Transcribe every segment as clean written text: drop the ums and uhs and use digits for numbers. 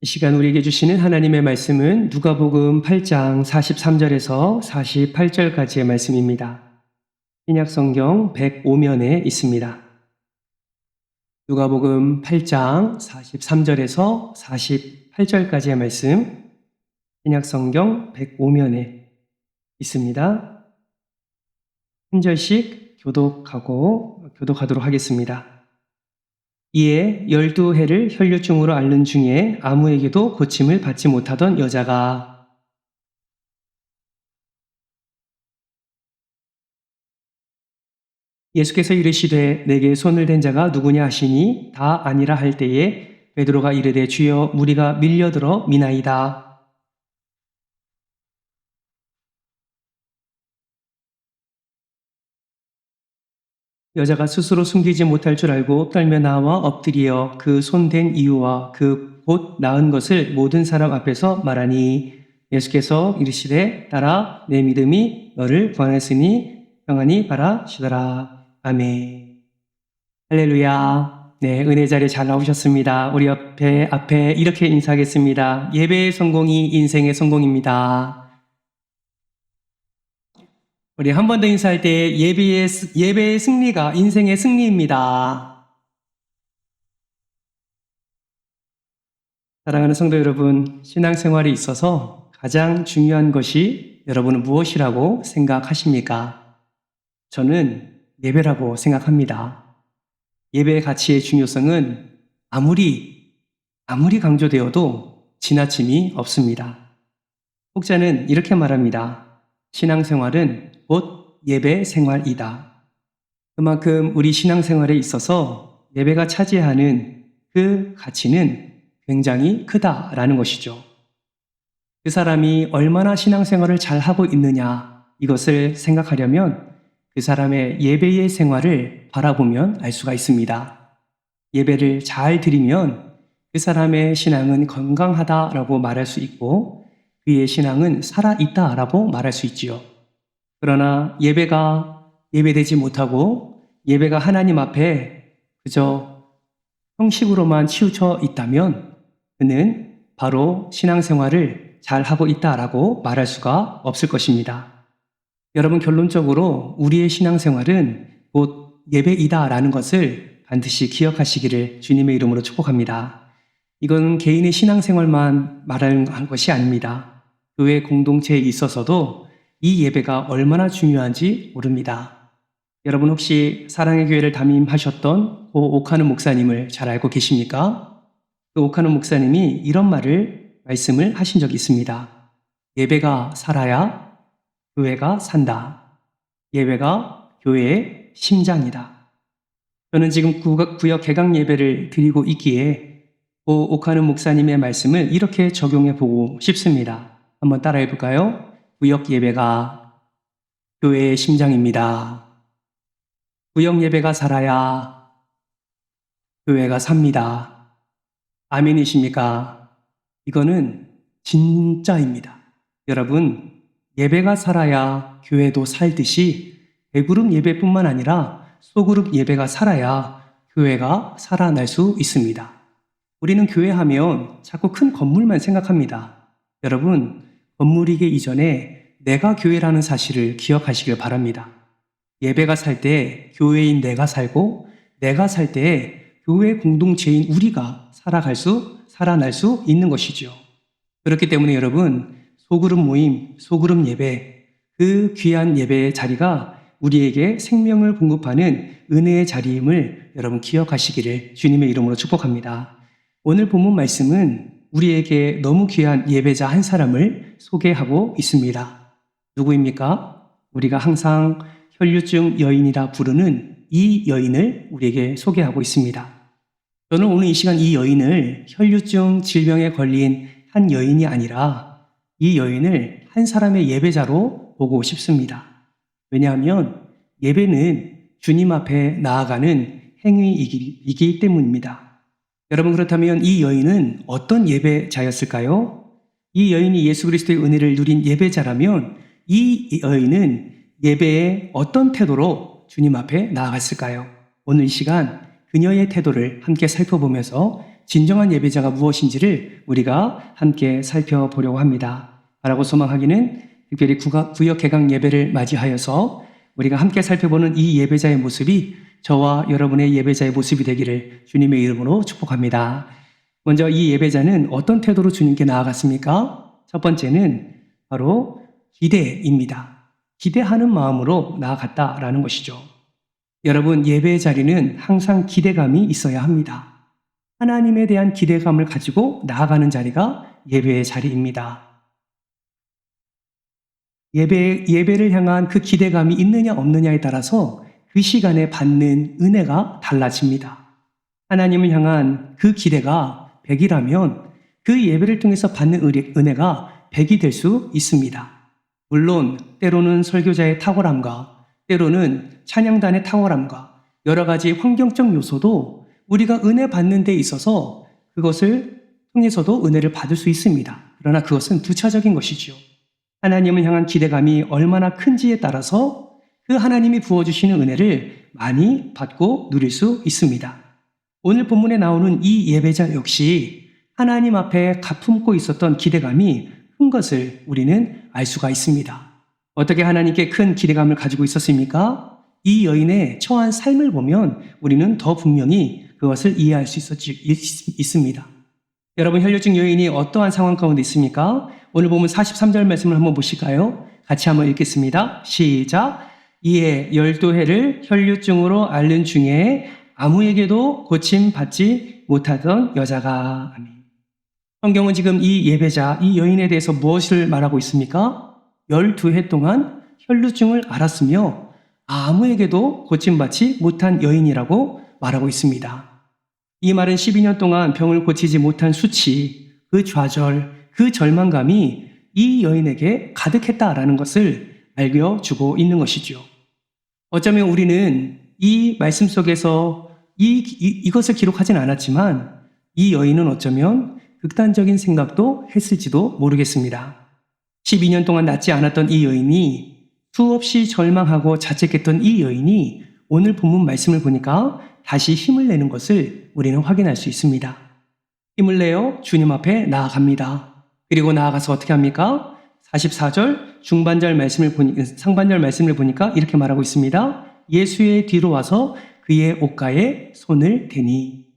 이 시간 우리에게 주시는 하나님의 말씀은 누가복음 8장 43절에서 48절까지의 말씀입니다. 신약성경 105면에 있습니다. 누가복음 8장 43절에서 48절까지의 말씀, 신약성경 105면에 있습니다. 한 절씩 교독하도록 하겠습니다. 이에 12해를 혈류증으로 앓는 중에 아무에게도 고침을 받지 못하던 여자가 예수께서 이르시되 내게 손을 댄 자가 누구냐 하시니 다 아니라 할 때에 베드로가 이르되 주여 무리가 밀려들어 미나이다. 여자가 스스로 숨기지 못할 줄 알고 떨며 나와 엎드리어 그 손댄 이유와 그 곧 나은 것을 모든 사람 앞에서 말하니 예수께서 이르시되 따라 내 믿음이 너를 구원했으니 평안히 바라시더라. 아멘. 할렐루야. 네, 은혜 자리에 잘 나오셨습니다. 우리 앞에 이렇게 인사하겠습니다. 예배의 성공이 인생의 성공입니다. 우리 한 번 더 인사할 때 예배의 승리가 인생의 승리입니다. 사랑하는 성도 여러분, 신앙생활에 있어서 가장 중요한 것이 여러분은 무엇이라고 생각하십니까? 저는 예배라고 생각합니다. 예배의 가치의 중요성은 아무리 강조되어도 지나침이 없습니다. 혹자는 이렇게 말합니다. 신앙생활은 곧 예배 생활이다. 그만큼 우리 신앙생활에 있어서 예배가 차지하는 그 가치는 굉장히 크다라는 것이죠. 그 사람이 얼마나 신앙생활을 잘 하고 있느냐 이것을 생각하려면 그 사람의 예배의 생활을 바라보면 알 수가 있습니다. 예배를 잘 드리면 그 사람의 신앙은 건강하다라고 말할 수 있고 그의 신앙은 살아있다라고 말할 수 있지요. 그러나 예배되지 못하고 예배가 하나님 앞에 그저 형식으로만 치우쳐 있다면 그는 바로 신앙생활을 잘하고 있다라고 말할 수가 없을 것입니다. 여러분, 결론적으로 우리의 신앙생활은 곧 예배이다라는 것을 반드시 기억하시기를 주님의 이름으로 축복합니다. 이건 개인의 신앙생활만 말하는 것이 아닙니다. 교회 공동체에 있어서도 이 예배가 얼마나 중요한지 모릅니다. 여러분 혹시 사랑의 교회를 담임하셨던 고 오카노 목사님을 잘 알고 계십니까? 그 오카노 목사님이 이런 말씀을 하신 적이 있습니다. 예배가 살아야 교회가 산다. 예배가 교회의 심장이다. 저는 지금 구역 개강 예배를 드리고 있기에 고 오카노 목사님의 말씀을 이렇게 적용해 보고 싶습니다. 한번 따라해 볼까요? 구역 예배가 교회의 심장입니다. 구역 예배가 살아야 교회가 삽니다. 아멘이십니까? 이거는 진짜입니다. 여러분, 예배가 살아야 교회도 살듯이 대그룹 예배뿐만 아니라 소그룹 예배가 살아야 교회가 살아날 수 있습니다. 우리는 교회 하면 자꾸 큰 건물만 생각합니다. 여러분, 건물이기 이전에 내가 교회라는 사실을 기억하시길 바랍니다. 예배가 살 때 교회인 내가 살고 내가 살 때 교회 공동체인 우리가 살아날 수 있는 것이죠. 그렇기 때문에 여러분, 소그룹 모임, 소그룹 예배, 그 귀한 예배의 자리가 우리에게 생명을 공급하는 은혜의 자리임을 여러분 기억하시기를 주님의 이름으로 축복합니다. 오늘 본문 말씀은 우리에게 너무 귀한 예배자 한 사람을 소개하고 있습니다. 누구입니까? 우리가 항상 혈류증 여인이라 부르는 이 여인을 우리에게 소개하고 있습니다. 저는 오늘 이 시간 이 여인을 혈류증 질병에 걸린 한 여인이 아니라 이 여인을 한 사람의 예배자로 보고 싶습니다. 왜냐하면 예배는 주님 앞에 나아가는 행위이기 때문입니다. 여러분, 그렇다면 이 여인은 어떤 예배자였을까요? 이 여인이 예수 그리스도의 은혜를 누린 예배자라면 이 여인은 예배에 어떤 태도로 주님 앞에 나아갔을까요? 오늘 이 시간 그녀의 태도를 함께 살펴보면서 진정한 예배자가 무엇인지를 우리가 함께 살펴보려고 합니다. 바라고 소망하기는 특별히 구역 개강 예배를 맞이하여서 우리가 함께 살펴보는 이 예배자의 모습이 저와 여러분의 예배자의 모습이 되기를 주님의 이름으로 축복합니다. 먼저 이 예배자는 어떤 태도로 주님께 나아갔습니까? 첫 번째는 바로 기대입니다. 기대하는 마음으로 나아갔다라는 것이죠. 여러분, 예배의 자리는 항상 기대감이 있어야 합니다. 하나님에 대한 기대감을 가지고 나아가는 자리가 예배의 자리입니다. 예배를 향한 그 기대감이 있느냐 없느냐에 따라서 그 시간에 받는 은혜가 달라집니다. 하나님을 향한 그 기대가 100이라면 그 예배를 통해서 받는 은혜가 100이 될 수 있습니다. 물론 때로는 설교자의 탁월함과 때로는 찬양단의 탁월함과 여러 가지 환경적 요소도 우리가 은혜 받는 데 있어서 그것을 통해서도 은혜를 받을 수 있습니다. 그러나 그것은 부차적인 것이죠. 하나님을 향한 기대감이 얼마나 큰지에 따라서 그 하나님이 부어주시는 은혜를 많이 받고 누릴 수 있습니다. 오늘 본문에 나오는 이 예배자 역시 하나님 앞에 가품고 있었던 기대감이 큰 것을 우리는 알 수가 있습니다. 어떻게 하나님께 큰 기대감을 가지고 있었습니까? 이 여인의 처한 삶을 보면 우리는 더 분명히 그것을 이해할 수 있습니다. 여러분, 혈류증 여인이 어떠한 상황 가운데 있습니까? 오늘 보면 43절 말씀을 한번 보실까요? 같이 한번 읽겠습니다. 시작. 이에 12해를 혈류증으로 앓는 중에 아무에게도 고침받지 못하던 여자가. 아멘. 성경은 지금 이 예배자, 이 여인에 대해서 무엇을 말하고 있습니까? 12해 동안 혈류증을 앓았으며 아무에게도 고침받지 못한 여인이라고 말하고 있습니다. 이 말은 12년 동안 병을 고치지 못한 수치, 그 좌절, 그 절망감이 이 여인에게 가득했다라는 것을 알려주고 있는 것이죠. 어쩌면 우리는 이 말씀 속에서 이것을 기록하진 않았지만 이 여인은 어쩌면 극단적인 생각도 했을지도 모르겠습니다. 12년 동안 낫지 않았던 이 여인이 수없이 절망하고 자책했던 이 여인이 오늘 본문 말씀을 보니까 다시 힘을 내는 것을 우리는 확인할 수 있습니다. 힘을 내어 주님 앞에 나아갑니다. 그리고 나아가서 어떻게 합니까? 44절 상반절 말씀을 보니까 이렇게 말하고 있습니다. 예수의 뒤로 와서 그의 옷가에 손을 대니.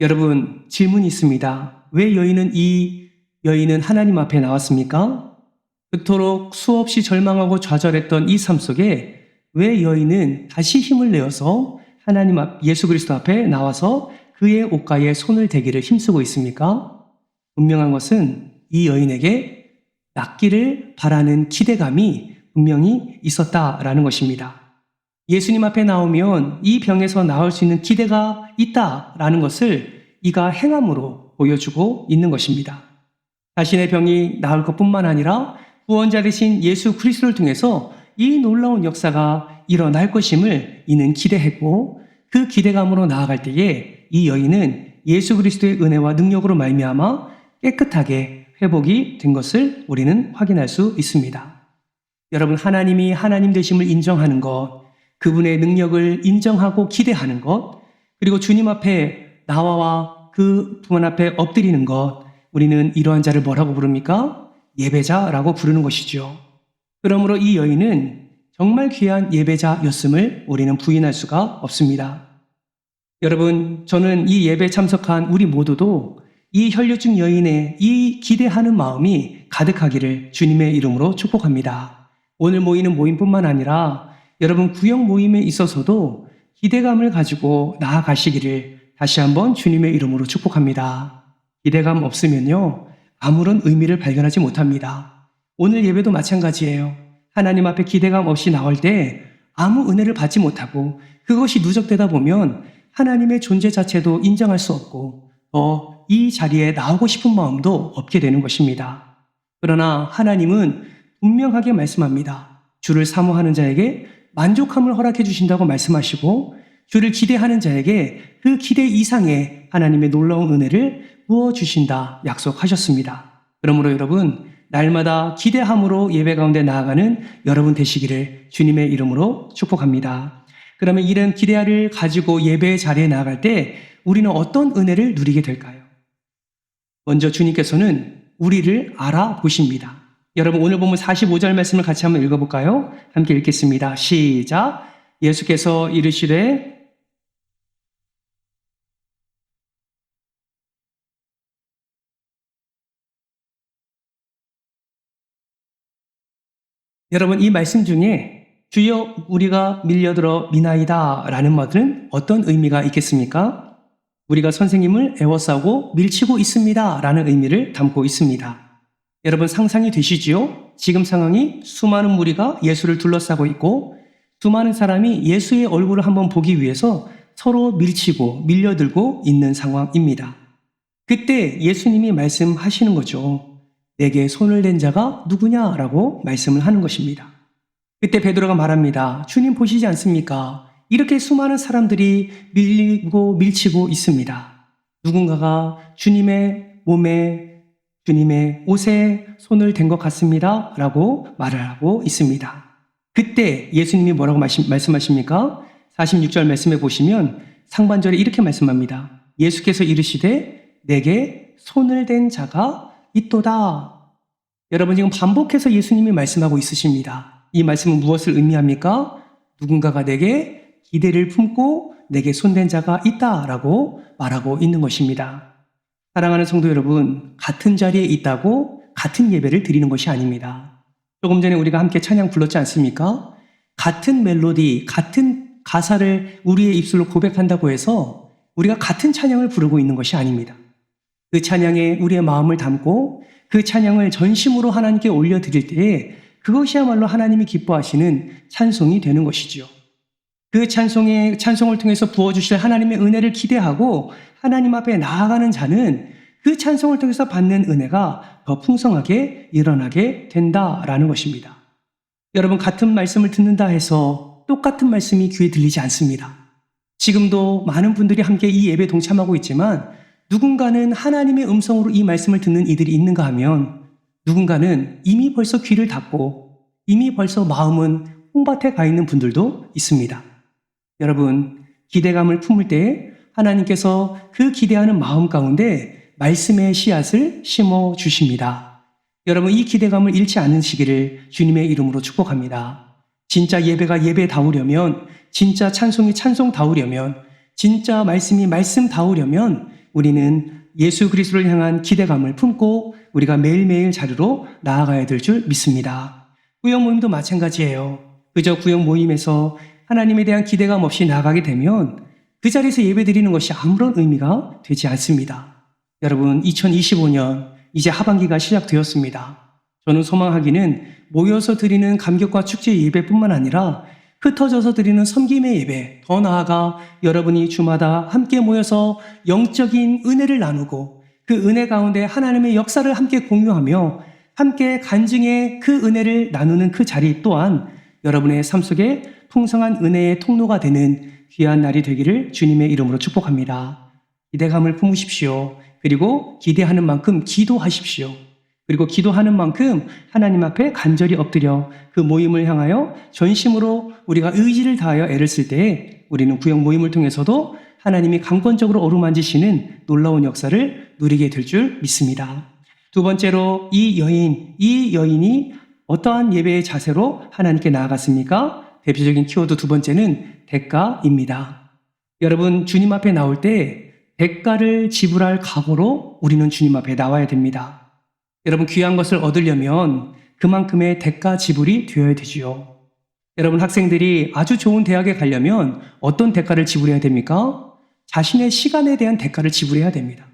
여러분, 질문이 있습니다. 왜 이 여인은 하나님 앞에 나왔습니까? 그토록 수없이 절망하고 좌절했던 이 삶 속에 왜 여인은 다시 힘을 내어서 예수 그리스도 앞에 나와서 그의 옷가에 손을 대기를 힘쓰고 있습니까? 분명한 것은 이 여인에게 낫기를 바라는 기대감이 분명히 있었다라는 것입니다. 예수님 앞에 나오면 이 병에서 나올 수 있는 기대가 있다라는 것을 이가 행함으로 보여주고 있는 것입니다. 자신의 병이 나을 것뿐만 아니라 구원자 되신 예수 그리스도를 통해서 이 놀라운 역사가 일어날 것임을 이는 기대했고 그 기대감으로 나아갈 때에 이 여인은 예수 그리스도의 은혜와 능력으로 말미암아 깨끗하게 회복이 된 것을 우리는 확인할 수 있습니다. 여러분, 하나님이 하나님 되심을 인정하는 것, 그분의 능력을 인정하고 기대하는 것, 그리고 주님 앞에 나와 그 분 앞에 엎드리는 것, 우리는 이러한 자를 뭐라고 부릅니까? 예배자라고 부르는 것이죠. 그러므로 이 여인은 정말 귀한 예배자였음을 우리는 부인할 수가 없습니다. 여러분, 저는 이 예배에 참석한 우리 모두도 이 혈류증 여인의 이 기대하는 마음이 가득하기를 주님의 이름으로 축복합니다. 오늘 모이는 모임뿐만 아니라 여러분 구역 모임에 있어서도 기대감을 가지고 나아가시기를 다시 한번 주님의 이름으로 축복합니다. 기대감 없으면요, 아무런 의미를 발견하지 못합니다. 오늘 예배도 마찬가지예요. 하나님 앞에 기대감 없이 나올 때 아무 은혜를 받지 못하고 그것이 누적되다 보면 하나님의 존재 자체도 인정할 수 없고 이 자리에 나오고 싶은 마음도 없게 되는 것입니다. 그러나 하나님은 분명하게 말씀합니다. 주를 사모하는 자에게 만족함을 허락해 주신다고 말씀하시고 주를 기대하는 자에게 그 기대 이상의 하나님의 놀라운 은혜를 부어주신다 약속하셨습니다. 그러므로 여러분, 날마다 기대함으로 예배 가운데 나아가는 여러분 되시기를 주님의 이름으로 축복합니다. 그러면 이런 기대를 가지고 예배의 자리에 나아갈 때 우리는 어떤 은혜를 누리게 될까요? 먼저 주님께서는 우리를 알아보십니다. 여러분 오늘 보면 45절 말씀을 같이 한번 읽어볼까요? 함께 읽겠습니다. 시작. 예수께서 이르시되 여러분 이 말씀 중에 주여 우리가 밀려들어 미나이다 라는 말은 어떤 의미가 있겠습니까? 우리가 선생님을 애워싸고 밀치고 있습니다 라는 의미를 담고 있습니다. 여러분 상상이 되시지요? 지금 상황이 수많은 무리가 예수를 둘러싸고 있고 수많은 사람이 예수의 얼굴을 한번 보기 위해서 서로 밀치고 밀려들고 있는 상황입니다. 그때 예수님이 말씀하시는 거죠. 내게 손을 댄 자가 누구냐라고 말씀을 하는 것입니다. 그때 베드로가 말합니다. 주님 보시지 않습니까? 이렇게 수많은 사람들이 밀리고 밀치고 있습니다. 누군가가 주님의 몸에 주님의 옷에 손을 댄 것 같습니다 라고 말을 하고 있습니다. 그때 예수님이 뭐라고 말씀하십니까? 46절 말씀에 보시면 상반절에 이렇게 말씀합니다. 예수께서 이르시되 내게 손을 댄 자가 있도다. 여러분 지금 반복해서 예수님이 말씀하고 있으십니다. 이 말씀은 무엇을 의미합니까? 누군가가 내게 기대를 품고 내게 손댄 자가 있다라고 말하고 있는 것입니다. 사랑하는 성도 여러분, 같은 자리에 있다고 같은 예배를 드리는 것이 아닙니다. 조금 전에 우리가 함께 찬양 불렀지 않습니까? 같은 멜로디, 같은 가사를 우리의 입술로 고백한다고 해서 우리가 같은 찬양을 부르고 있는 것이 아닙니다. 그 찬양에 우리의 마음을 담고 그 찬양을 전심으로 하나님께 올려드릴 때에 그것이야말로 하나님이 기뻐하시는 찬송이 되는 것이지요. 그 찬송을 통해서 부어주실 하나님의 은혜를 기대하고 하나님 앞에 나아가는 자는 그 찬송을 통해서 받는 은혜가 더 풍성하게 일어나게 된다라는 것입니다. 여러분 같은 말씀을 듣는다 해서 똑같은 말씀이 귀에 들리지 않습니다. 지금도 많은 분들이 함께 이 예배에 동참하고 있지만 누군가는 하나님의 음성으로 이 말씀을 듣는 이들이 있는가 하면 누군가는 이미 벌써 귀를 닫고 이미 벌써 마음은 홍밭에 가 있는 분들도 있습니다. 여러분 기대감을 품을 때 하나님께서 그 기대하는 마음 가운데 말씀의 씨앗을 심어 주십니다. 여러분 이 기대감을 잃지 않으시기를 주님의 이름으로 축복합니다. 진짜 예배가 예배다우려면 진짜 찬송이 찬송다우려면 진짜 말씀이 말씀다우려면 우리는 예수 그리스도를 향한 기대감을 품고 우리가 매일매일 자리로 나아가야 될 줄 믿습니다. 구역 모임도 마찬가지예요. 그저 구역 모임에서 하나님에 대한 기대감 없이 나아가게 되면 그 자리에서 예배드리는 것이 아무런 의미가 되지 않습니다. 여러분 2025년 이제 하반기가 시작되었습니다. 저는 소망하기는 모여서 드리는 감격과 축제 예배뿐만 아니라 흩어져서 드리는 섬김의 예배, 더 나아가 여러분이 주마다 함께 모여서 영적인 은혜를 나누고 그 은혜 가운데 하나님의 역사를 함께 공유하며 함께 간증의 그 은혜를 나누는 그 자리 또한 여러분의 삶 속에 풍성한 은혜의 통로가 되는 귀한 날이 되기를 주님의 이름으로 축복합니다. 기대감을 품으십시오. 그리고 기대하는 만큼 기도하십시오. 그리고 기도하는 만큼 하나님 앞에 간절히 엎드려 그 모임을 향하여 전심으로 우리가 의지를 다하여 애를 쓸 때에 우리는 구역 모임을 통해서도 하나님이 강권적으로 어루만지시는 놀라운 역사를 누리게 될 줄 믿습니다. 두 번째로 이 여인이 어떠한 예배의 자세로 하나님께 나아갔습니까? 대표적인 키워드 두 번째는 대가입니다. 여러분 주님 앞에 나올 때 대가를 지불할 각오로 우리는 주님 앞에 나와야 됩니다. 여러분 귀한 것을 얻으려면 그만큼의 대가 지불이 되어야 되지요. 여러분 학생들이 아주 좋은 대학에 가려면 어떤 대가를 지불해야 됩니까? 자신의 시간에 대한 대가를 지불해야 됩니다.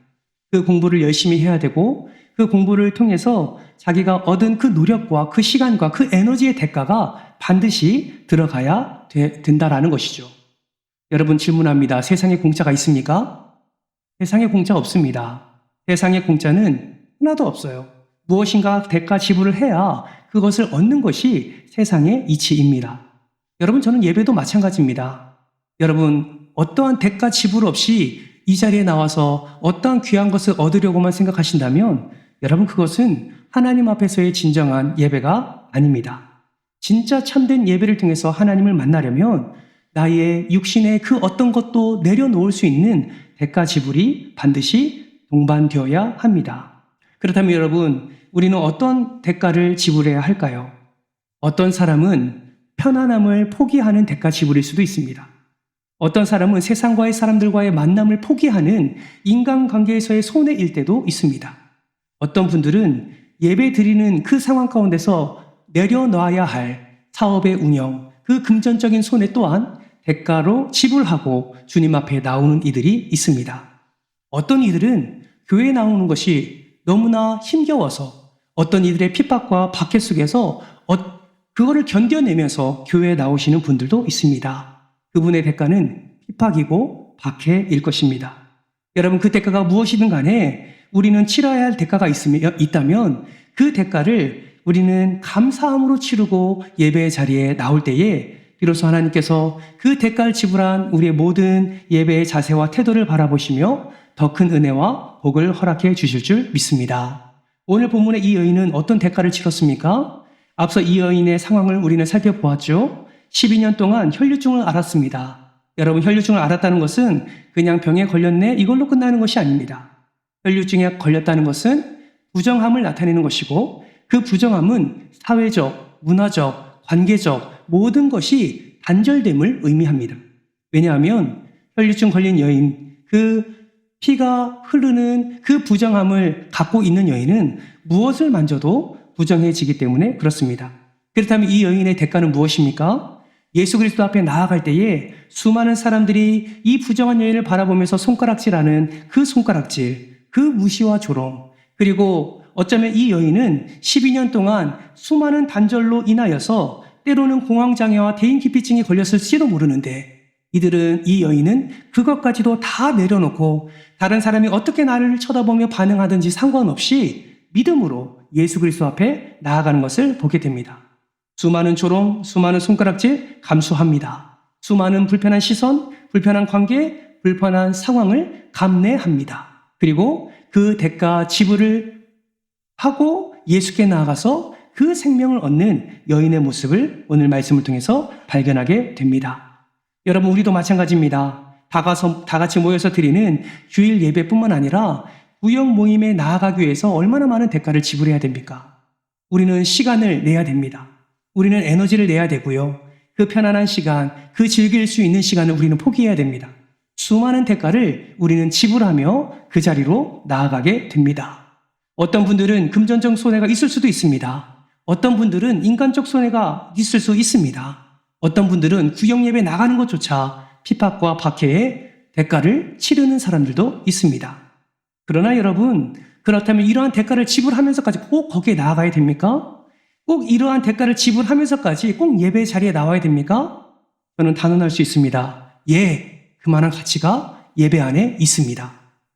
그 공부를 열심히 해야 되고 그 공부를 통해서 자기가 얻은 그 노력과 그 시간과 그 에너지의 대가가 반드시 들어가야 된다라는 것이죠. 여러분 질문합니다. 세상에 공짜가 있습니까? 세상에 공짜 없습니다. 세상에 공짜는 하나도 없어요. 무엇인가 대가 지불을 해야 그것을 얻는 것이 세상의 이치입니다. 여러분 저는 예배도 마찬가지입니다. 여러분 어떠한 대가 지불 없이 이 자리에 나와서 어떠한 귀한 것을 얻으려고만 생각하신다면 여러분 그것은 하나님 앞에서의 진정한 예배가 아닙니다. 진짜 참된 예배를 통해서 하나님을 만나려면 나의 육신의 그 어떤 것도 내려놓을 수 있는 대가 지불이 반드시 동반되어야 합니다. 그렇다면 여러분, 우리는 어떤 대가를 지불해야 할까요? 어떤 사람은 편안함을 포기하는 대가 지불일 수도 있습니다. 어떤 사람은 세상과의 사람들과의 만남을 포기하는 인간관계에서의 손해일 때도 있습니다. 어떤 분들은 예배 드리는 그 상황 가운데서 내려놔야 할 사업의 운영, 그 금전적인 손해 또한 대가로 지불하고 주님 앞에 나오는 이들이 있습니다. 어떤 이들은 교회에 나오는 것이 너무나 힘겨워서 어떤 이들의 핍박과 박해 속에서 그거를 견뎌내면서 교회에 나오시는 분들도 있습니다. 그분의 대가는 핍박이고 박해일 것입니다. 여러분, 그 대가가 무엇이든 간에 우리는 치러야 할 대가가 있다면 그 대가를 우리는 감사함으로 치르고 예배의 자리에 나올 때에 비로소 하나님께서 그 대가를 지불한 우리의 모든 예배의 자세와 태도를 바라보시며 더 큰 은혜와 복을 허락해 주실 줄 믿습니다. 오늘 본문의 이 여인은 어떤 대가를 치렀습니까? 앞서 이 여인의 상황을 우리는 살펴보았죠. 12년 동안 혈류증을 앓았습니다. 여러분, 혈류증을 앓았다는 것은 그냥 병에 걸렸네 이걸로 끝나는 것이 아닙니다. 혈류증에 걸렸다는 것은 부정함을 나타내는 것이고 그 부정함은 사회적, 문화적, 관계적 모든 것이 단절됨을 의미합니다. 왜냐하면 혈류증 걸린 여인, 그 피가 흐르는 그 부정함을 갖고 있는 여인은 무엇을 만져도 부정해지기 때문에 그렇습니다. 그렇다면 이 여인의 대가는 무엇입니까? 예수 그리스도 앞에 나아갈 때에 수많은 사람들이 이 부정한 여인을 바라보면서 손가락질하는 그 손가락질, 그 무시와 조롱, 그리고 어쩌면 이 여인은 12년 동안 수많은 단절로 인하여서 때로는 공황장애와 대인기피증이 걸렸을지도 모르는데 이 여인은 그것까지도 다 내려놓고 다른 사람이 어떻게 나를 쳐다보며 반응하든지 상관없이 믿음으로 예수 그리스도 앞에 나아가는 것을 보게 됩니다. 수많은 조롱, 수많은 손가락질 감수합니다. 수많은 불편한 시선, 불편한 관계, 불편한 상황을 감내합니다. 그리고 그 대가 지불을 하고 예수께 나아가서 그 생명을 얻는 여인의 모습을 오늘 말씀을 통해서 발견하게 됩니다. 여러분, 우리도 마찬가지입니다. 다 같이 모여서 드리는 주일 예배뿐만 아니라 구역 모임에 나아가기 위해서 얼마나 많은 대가를 지불해야 됩니까? 우리는 시간을 내야 됩니다. 우리는 에너지를 내야 되고요. 그 편안한 시간, 그 즐길 수 있는 시간을 우리는 포기해야 됩니다. 수많은 대가를 우리는 지불하며 그 자리로 나아가게 됩니다. 어떤 분들은 금전적 손해가 있을 수도 있습니다. 어떤 분들은 인간적 손해가 있을 수 있습니다. 어떤 분들은 구역 예배 나가는 것조차 핍박과 박해의 대가를 치르는 사람들도 있습니다. 그러나 여러분, 그렇다면 이러한 대가를 지불하면서까지 꼭 거기에 나아가야 됩니까? 꼭 이러한 대가를 지불하면서까지 꼭 예배 자리에 나와야 됩니까? 저는 단언할 수 있습니다. 예, 그만한 가치가 예배 안에 있습니다.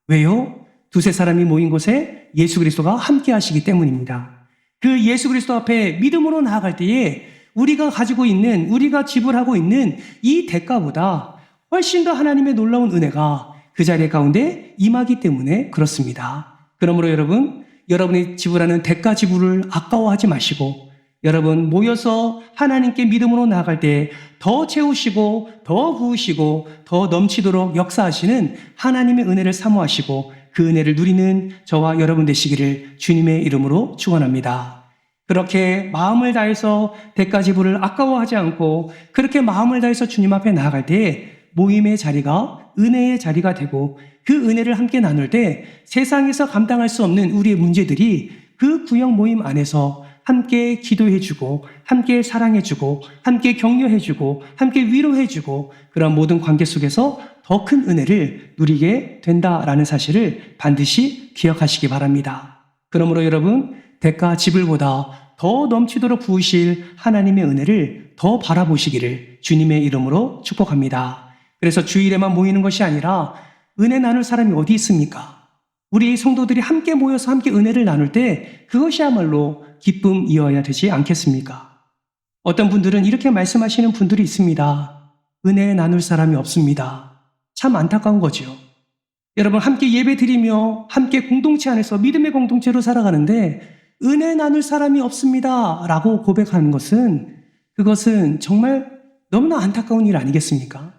왜요? 두세 사람이 모인 곳에 예수 그리스도가 함께 하시기 때문입니다. 그 예수 그리스도 앞에 믿음으로 나아갈 때에 우리가 지불하고 있는 이 대가보다 훨씬 더 하나님의 놀라운 은혜가 그 자리 가운데 임하기 때문에 그렇습니다. 그러므로 여러분이 지불하는 대가 지불을 아까워하지 마시고 여러분 모여서 하나님께 믿음으로 나아갈 때 더 채우시고 더 부으시고 더 넘치도록 역사하시는 하나님의 은혜를 사모하시고 그 은혜를 누리는 저와 여러분 되시기를 주님의 이름으로 축원합니다. 그렇게 마음을 다해서 대가 지불을 아까워하지 않고 그렇게 마음을 다해서 주님 앞에 나아갈 때 모임의 자리가 은혜의 자리가 되고 그 은혜를 함께 나눌 때 세상에서 감당할 수 없는 우리의 문제들이 그 구역 모임 안에서 함께 기도해주고 함께 사랑해주고 함께 격려해주고 함께 위로해주고 그런 모든 관계 속에서 더 큰 은혜를 누리게 된다라는 사실을 반드시 기억하시기 바랍니다. 그러므로 여러분 대가 지불보다 더 넘치도록 부으실 하나님의 은혜를 더 바라보시기를 주님의 이름으로 축복합니다. 그래서 주일에만 모이는 것이 아니라 은혜 나눌 사람이 어디 있습니까? 우리 성도들이 함께 모여서 함께 은혜를 나눌 때 그것이야말로 기쁨이어야 되지 않겠습니까? 어떤 분들은 이렇게 말씀하시는 분들이 있습니다. 은혜 나눌 사람이 없습니다. 참 안타까운 거죠. 여러분 함께 예배 드리며 함께 공동체 안에서 믿음의 공동체로 살아가는데 은혜 나눌 사람이 없습니다 라고 고백하는 그것은 정말 너무나 안타까운 일 아니겠습니까?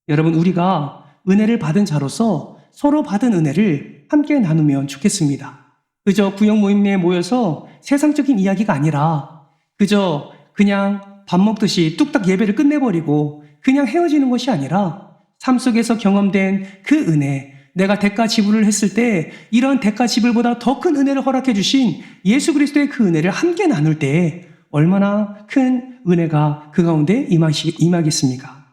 여러분 우리가 은혜를 받은 자로서 서로 받은 은혜를 함께 나누면 좋겠습니다. 그저 구역 모임에 모여서 세상적인 이야기가 아니라 그저 그냥 밥 먹듯이 뚝딱 예배를 끝내버리고 그냥 헤어지는 것이 아니라 삶 속에서 경험된 그 은혜, 내가 대가 지불을 했을 때 이런 대가 지불보다 더 큰 은혜를 허락해 주신 예수 그리스도의 그 은혜를 함께 나눌 때 얼마나 큰 은혜가 그 가운데 임하겠습니까?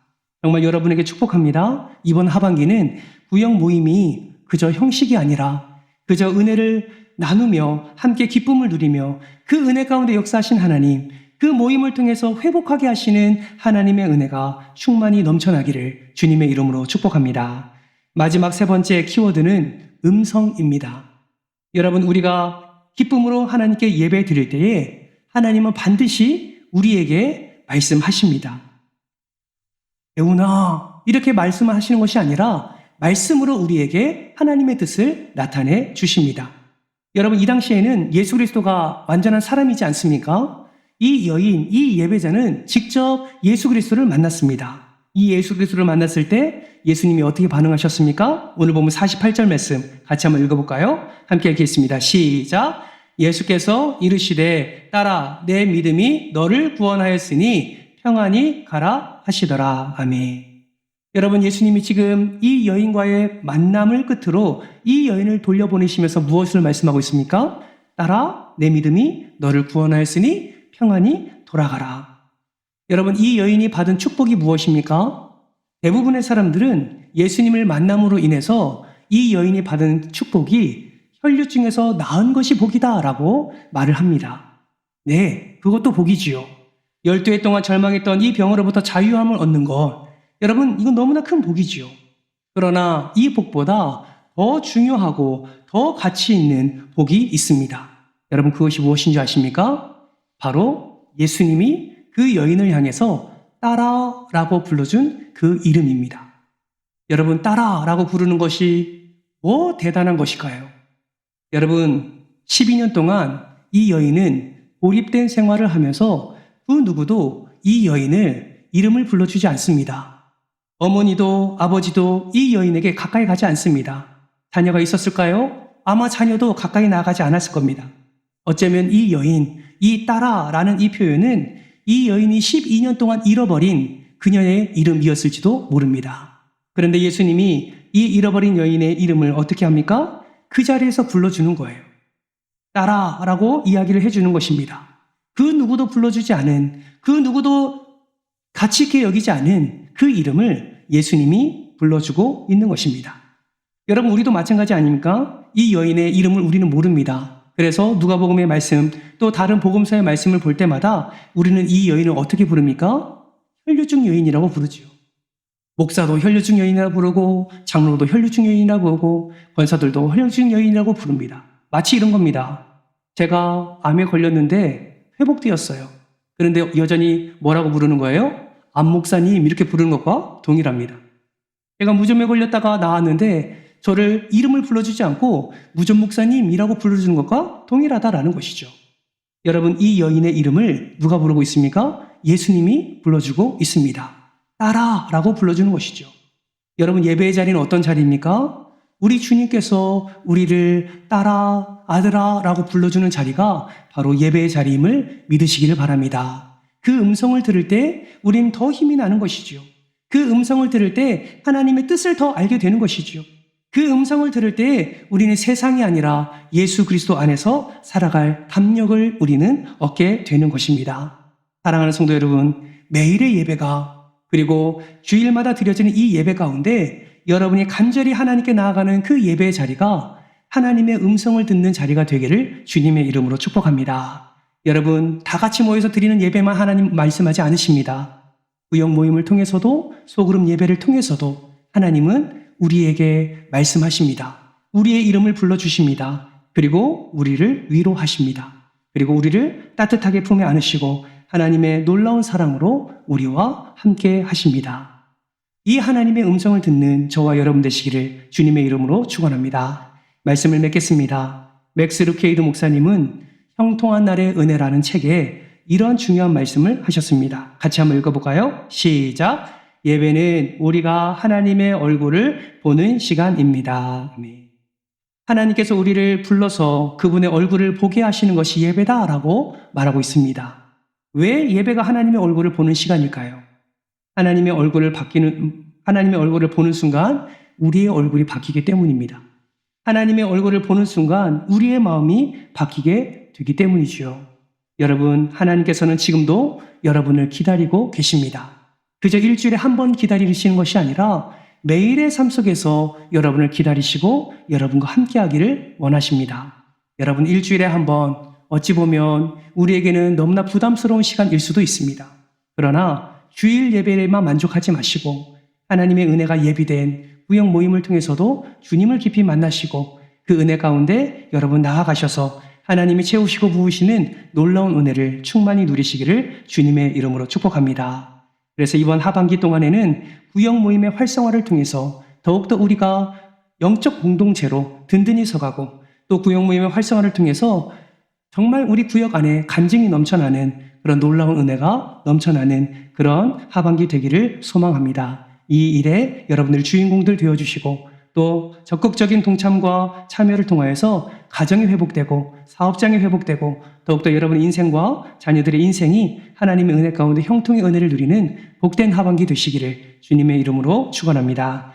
정말 여러분에게 축복합니다. 이번 하반기는 구역 모임이 그저 형식이 아니라 그저 은혜를 나누며 함께 기쁨을 누리며 그 은혜 가운데 역사하신 하나님, 그 모임을 통해서 회복하게 하시는 하나님의 은혜가 충만히 넘쳐나기를 주님의 이름으로 축복합니다. 마지막 세 번째 키워드는 음성입니다. 여러분, 우리가 기쁨으로 하나님께 예배 드릴 때에 하나님은 반드시 우리에게 말씀하십니다. 애우나 이렇게 말씀하시는 것이 아니라 말씀으로 우리에게 하나님의 뜻을 나타내 주십니다. 여러분, 이 당시에는 예수 그리스도가 완전한 사람이지 않습니까? 이 여인, 이 예배자는 직접 예수 그리스도를 만났습니다. 이 예수 그리스도를 만났을 때 예수님이 어떻게 반응하셨습니까? 오늘 보면 48절 말씀 같이 한번 읽어볼까요? 함께 읽겠습니다. 시작! 예수께서 이르시되 따라 내 믿음이 너를 구원하였으니 평안히 가라 하시더라. 아멘. 여러분, 예수님이 지금 이 여인과의 만남을 끝으로 이 여인을 돌려보내시면서 무엇을 말씀하고 있습니까? 따라 내 믿음이 너를 구원하였으니 평안히 돌아가라. 여러분, 이 여인이 받은 축복이 무엇입니까? 대부분의 사람들은 예수님을 만남으로 인해서 이 여인이 받은 축복이 혈류증에서 나은 것이 복이다라고 말을 합니다. 네, 그것도 복이지요. 12해 동안 절망했던 이 병으로부터 자유함을 얻는 것, 여러분, 이건 너무나 큰 복이지요. 그러나 이 복보다 더 중요하고 더 가치 있는 복이 있습니다. 여러분, 그것이 무엇인지 아십니까? 바로 예수님이 그 여인을 향해서 따라라고 불러준 그 이름입니다. 여러분, 따라라고 부르는 것이 뭐 대단한 것일까요? 여러분, 12년 동안 이 여인은 고립된 생활을 하면서 그 누구도 이 여인을 이름을 불러주지 않습니다. 어머니도 아버지도 이 여인에게 가까이 가지 않습니다. 자녀가 있었을까요? 아마 자녀도 가까이 나가지 않았을 겁니다. 어쩌면 이 여인, 이 따라라는 이 표현은 이 여인이 12년 동안 잃어버린 그녀의 이름이었을지도 모릅니다. 그런데 예수님이 이 잃어버린 여인의 이름을 어떻게 합니까? 그 자리에서 불러주는 거예요. 따라라고 이야기를 해주는 것입니다. 그 누구도 불러주지 않은, 그 누구도 가치 있게 여기지 않은 그 이름을 예수님이 불러주고 있는 것입니다. 여러분, 우리도 마찬가지 아닙니까? 이 여인의 이름을 우리는 모릅니다. 그래서 누가복음의 말씀, 또 다른 복음서의 말씀을 볼 때마다 우리는 이 여인을 어떻게 부릅니까? 혈류증 여인이라고 부르지요. 목사도 혈류증 여인이라고 부르고, 장로도 혈류증 여인이라고 부르고, 권사들도 혈류증 여인이라고 부릅니다. 마치 이런 겁니다. 제가 암에 걸렸는데 회복되었어요. 그런데 여전히 뭐라고 부르는 거예요? 암 목사님 이렇게 부르는 것과 동일합니다. 제가 무좀에 걸렸다가 나았는데 저를 이름을 불러주지 않고 무좀 목사님이라고 불러주는 것과 동일하다라는 것이죠. 여러분, 이 여인의 이름을 누가 부르고 있습니까? 예수님이 불러주고 있습니다. 따라라고 불러주는 것이죠. 여러분, 예배의 자리는 어떤 자리입니까? 우리 주님께서 우리를 따라, 아들아 라고 불러주는 자리가 바로 예배의 자리임을 믿으시기를 바랍니다. 그 음성을 들을 때 우린 더 힘이 나는 것이죠. 그 음성을 들을 때 하나님의 뜻을 더 알게 되는 것이죠. 그 음성을 들을 때 우리는 세상이 아니라 예수 그리스도 안에서 살아갈 담력을 우리는 얻게 되는 것입니다. 사랑하는 성도 여러분, 매일의 예배가, 그리고 주일마다 드려지는 이 예배 가운데 여러분이 간절히 하나님께 나아가는 그 예배의 자리가 하나님의 음성을 듣는 자리가 되기를 주님의 이름으로 축복합니다. 여러분, 다 같이 모여서 드리는 예배만 하나님 말씀하지 않으십니다. 구역 모임을 통해서도, 소그룹 예배를 통해서도 하나님은 우리에게 말씀하십니다. 우리의 이름을 불러주십니다. 그리고 우리를 위로하십니다. 그리고 우리를 따뜻하게 품에 안으시고 하나님의 놀라운 사랑으로 우리와 함께 하십니다. 이 하나님의 음성을 듣는 저와 여러분 되시기를 주님의 이름으로 축원합니다. 말씀을 맺겠습니다. 맥스 루케이드 목사님은 형통한 날의 은혜라는 책에 이런 중요한 말씀을 하셨습니다. 같이 한번 읽어볼까요? 시작! 예배는 우리가 하나님의 얼굴을 보는 시간입니다. 아멘. 하나님께서 우리를 불러서 그분의 얼굴을 보게 하시는 것이 예배다라고 말하고 있습니다. 왜 예배가 하나님의 얼굴을 보는 시간일까요? 하나님의 얼굴을 보는 순간 우리의 얼굴이 바뀌기 때문입니다. 하나님의 얼굴을 보는 순간 우리의 마음이 바뀌게 되기 때문이지요. 여러분, 하나님께서는 지금도 여러분을 기다리고 계십니다. 그저 일주일에 한 번 기다리시는 것이 아니라 매일의 삶 속에서 여러분을 기다리시고 여러분과 함께하기를 원하십니다. 여러분, 일주일에 한 번 어찌 보면 우리에게는 너무나 부담스러운 시간일 수도 있습니다. 그러나 주일 예배에만 만족하지 마시고 하나님의 은혜가 예비된 구역 모임을 통해서도 주님을 깊이 만나시고 그 은혜 가운데 여러분 나아가셔서 하나님이 채우시고 부으시는 놀라운 은혜를 충만히 누리시기를 주님의 이름으로 축복합니다. 그래서 이번 하반기 동안에는 구역 모임의 활성화를 통해서 더욱더 우리가 영적 공동체로 든든히 서가고 또 구역 모임의 활성화를 통해서 정말 우리 구역 안에 간증이 넘쳐나는 그런 놀라운 은혜가 넘쳐나는 그런 하반기 되기를 소망합니다. 이 일에 여러분들 주인공들 되어주시고 또 적극적인 동참과 참여를 통하여서 가정이 회복되고 사업장이 회복되고 더욱더 여러분의 인생과 자녀들의 인생이 하나님의 은혜 가운데 형통의 은혜를 누리는 복된 하반기 되시기를 주님의 이름으로 축원합니다.